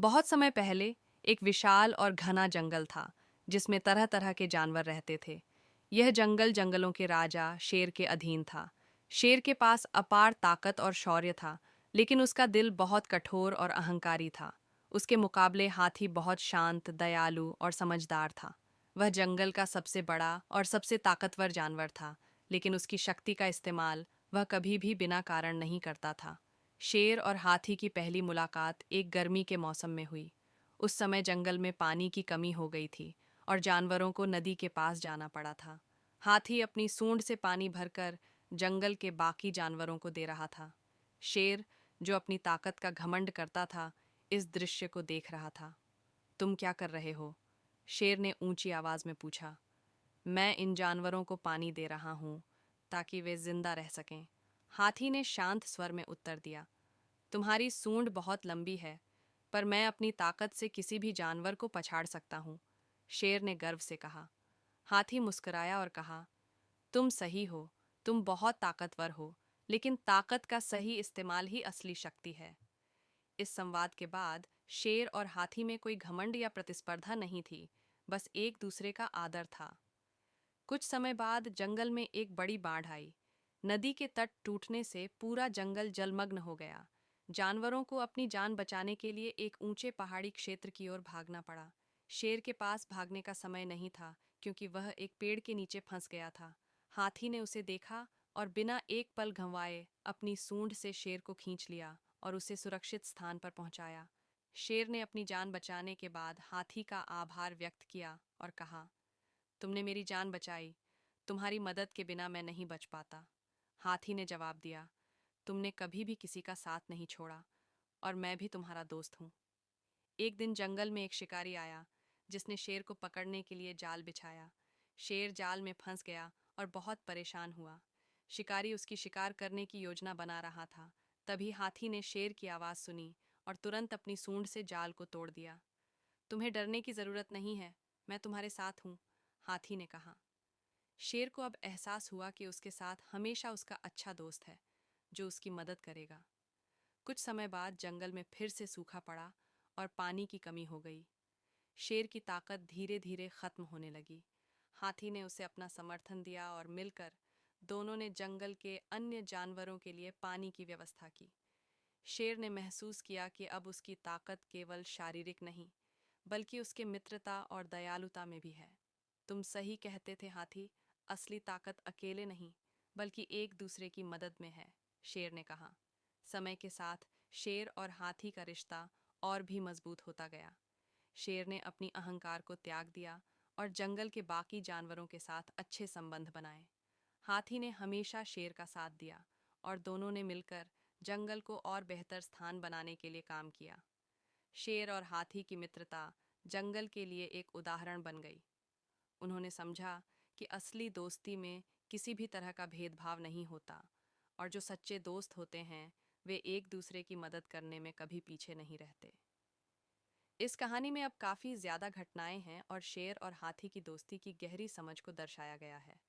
बहुत समय पहले एक विशाल और घना जंगल था जिसमें तरह तरह के जानवर रहते थे। यह जंगल जंगलों के राजा शेर के अधीन था। शेर के पास अपार ताकत और शौर्य था, लेकिन उसका दिल बहुत कठोर और अहंकारी था। उसके मुकाबले हाथी बहुत शांत, दयालु और समझदार था। वह जंगल का सबसे बड़ा और सबसे ताकतवर जानवर था, लेकिन उसकी शक्ति का इस्तेमाल वह कभी भी बिना कारण नहीं करता था। शेर और हाथी की पहली मुलाकात एक गर्मी के मौसम में हुई। उस समय जंगल में पानी की कमी हो गई थी और जानवरों को नदी के पास जाना पड़ा था। हाथी अपनी सूंड से पानी भरकर जंगल के बाकी जानवरों को दे रहा था। शेर, जो अपनी ताकत का घमंड करता था, इस दृश्य को देख रहा था। तुम क्या कर रहे हो? शेर ने ऊंची आवाज में पूछा। मैं इन जानवरों को पानी दे रहा हूँ ताकि वे जिंदा रह सकें। हाथी ने शांत स्वर में उत्तर दिया। तुम्हारी सूंड बहुत लंबी है, पर मैं अपनी ताकत से किसी भी जानवर को पछाड़ सकता हूँ, शेर ने गर्व से कहा। हाथी मुस्कुराया और कहा, तुम सही हो, तुम बहुत ताकतवर हो, लेकिन ताकत का सही इस्तेमाल ही असली शक्ति है। इस संवाद के बाद शेर और हाथी में कोई घमंड या प्रतिस्पर्धा नहीं थी, बस एक दूसरे का आदर था। कुछ समय बाद जंगल में एक बड़ी बाढ़ आई। नदी के तट टूटने से पूरा जंगल जलमग्न हो गया। जानवरों को अपनी जान बचाने के लिए एक ऊंचे पहाड़ी क्षेत्र की ओर भागना पड़ा। शेर के पास भागने का समय नहीं था, क्योंकि वह एक पेड़ के नीचे फंस गया था। हाथी ने उसे देखा और बिना एक पल गंवाए अपनी सूंड से शेर को खींच लिया और उसे सुरक्षित स्थान पर पहुंचाया। शेर ने अपनी जान बचाने के बाद हाथी का आभार व्यक्त किया और कहा, तुमने मेरी जान बचाई। तुम्हारी मदद के बिना मैं नहीं बच पाता। हाथी ने जवाब दिया, तुमने कभी भी किसी का साथ नहीं छोड़ा और मैं भी तुम्हारा दोस्त हूँ। एक दिन जंगल में एक शिकारी आया, जिसने शेर को पकड़ने के लिए जाल बिछाया। शेर जाल में फंस गया और बहुत परेशान हुआ। शिकारी उसकी शिकार करने की योजना बना रहा था। तभी हाथी ने शेर की आवाज़ सुनी और तुरंत अपनी सूंड से जाल को तोड़ दिया। तुम्हें डरने की जरूरत नहीं है, मैं तुम्हारे साथ हूँ, हाथी ने कहा। शेर को अब एहसास हुआ कि उसके साथ हमेशा उसका अच्छा दोस्त है, जो उसकी मदद करेगा। कुछ समय बाद जंगल में फिर से सूखा पड़ा और पानी की कमी हो गई। शेर की ताकत धीरे धीरे खत्म होने लगी। हाथी ने उसे अपना समर्थन दिया और मिलकर दोनों ने जंगल के अन्य जानवरों के लिए पानी की व्यवस्था की। शेर ने महसूस किया कि अब उसकी ताकत केवल शारीरिक नहीं, बल्कि उसके मित्रता और दयालुता में भी है। तुम सही कहते थे हाथी, असली ताकत अकेले नहीं, बल्कि एक दूसरे की मदद में है, शेर ने कहा। समय के साथ शेर और हाथी का रिश्ता और भी मजबूत होता गया। शेर ने अपनी अहंकार को त्याग दिया और जंगल के बाकी जानवरों के साथ अच्छे संबंध बनाए। हाथी ने हमेशा शेर का साथ दिया और दोनों ने मिलकर जंगल को और बेहतर स्थान बनाने के लिए काम किया। शेर और हाथी की मित्रता जंगल के लिए एक उदाहरण बन गई। उन्होंने समझा कि असली दोस्ती में किसी भी तरह का भेदभाव नहीं होता और जो सच्चे दोस्त होते हैं वे एक दूसरे की मदद करने में कभी पीछे नहीं रहते। इस कहानी में अब काफ़ी ज़्यादा घटनाएं हैं और शेर और हाथी की दोस्ती की गहरी समझ को दर्शाया गया है।